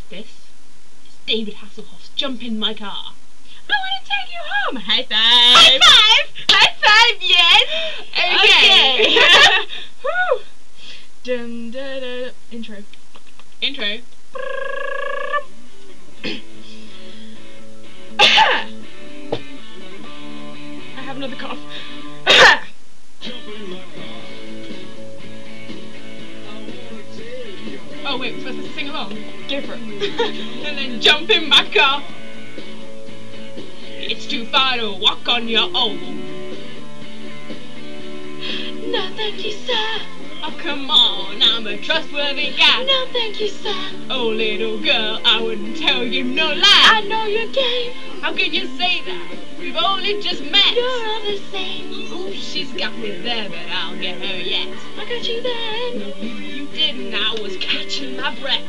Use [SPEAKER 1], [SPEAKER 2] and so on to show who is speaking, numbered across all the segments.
[SPEAKER 1] This is David Hasselhoff's Jump in My Car. I want to take you home. High five! High five! High five, yes! Okay. Woo. Dun, da, da. Intro. I have another cough. Oh wait, we're supposed to sing along? Go for it. And then jump in my car. It's too far to walk on your own.
[SPEAKER 2] No thank you, sir.
[SPEAKER 1] Oh come on, I'm a trustworthy guy.
[SPEAKER 2] No thank you, sir.
[SPEAKER 1] Oh little girl, I wouldn't tell you no lie.
[SPEAKER 2] I know your game.
[SPEAKER 1] How can you say that? We've only just met.
[SPEAKER 2] You're all the same.
[SPEAKER 1] Ooh, she's got me there, but I'll get her yet.
[SPEAKER 2] I got you then.
[SPEAKER 1] No, you didn't. I was catching my breath.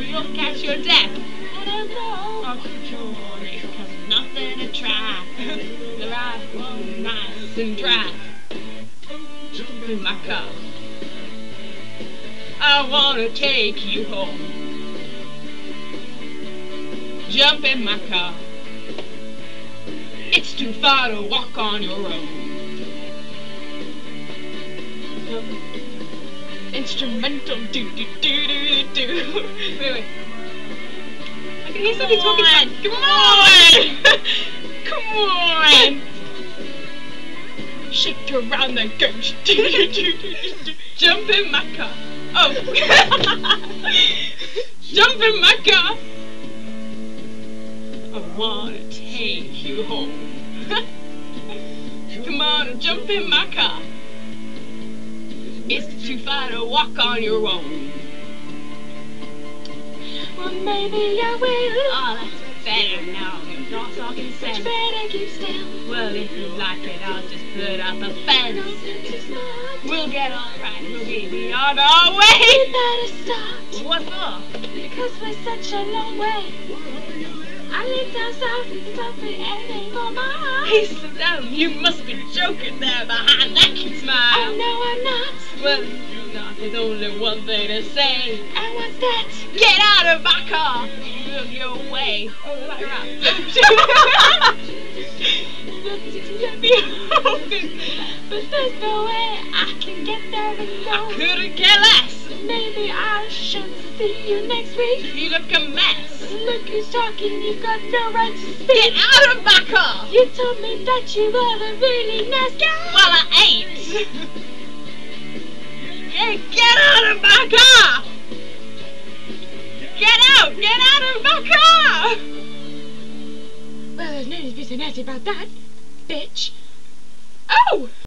[SPEAKER 1] You'll catch your death.
[SPEAKER 2] I don't know.
[SPEAKER 1] Oh, sure, because nothing to try. The ride was nice and dry. Jump in my car. I wanna take you home. Jump in my car. It's too far to walk on your own. Instrumental do do do do do. Wait. I can hear somebody talking. Come on! Come on! Shake around the ghost. Jump in my car. Oh. Jump in my car. I wanna take you home. Come on and jump in my car. It's too far to walk on your own.
[SPEAKER 2] Well, maybe I will.
[SPEAKER 1] Oh, that's better now. You're not talking sense.
[SPEAKER 2] You better keep still.
[SPEAKER 1] Well, if you like it, I'll just put up a fence.
[SPEAKER 2] No thank you, smart.
[SPEAKER 1] We'll get alright. We'll be on our way.
[SPEAKER 2] We better start.
[SPEAKER 1] What for?
[SPEAKER 2] Because we're such a long way. I live down south and stop at anything for my heart.
[SPEAKER 1] Hey, sit down. You must be joking there behind that cute smile.
[SPEAKER 2] Oh, no, I'm not.
[SPEAKER 1] Well, you're not. There's only one thing to say.
[SPEAKER 2] And what's that?
[SPEAKER 1] Get out of my car. Look your way. Oh, the light around. Let me open.
[SPEAKER 2] But there's no way I can get there alone.
[SPEAKER 1] I couldn't care less.
[SPEAKER 2] Maybe I should see you next week.
[SPEAKER 1] You look a mess.
[SPEAKER 2] Look who's talking, you've got no right to speak.
[SPEAKER 1] Get out of my car.
[SPEAKER 2] You told me that you were a really nice guy.
[SPEAKER 1] Well, I ain't. Hey, get out of my car. Get out. Get out of my car.
[SPEAKER 2] Well, there's no need to be so nasty about that, bitch. Oh!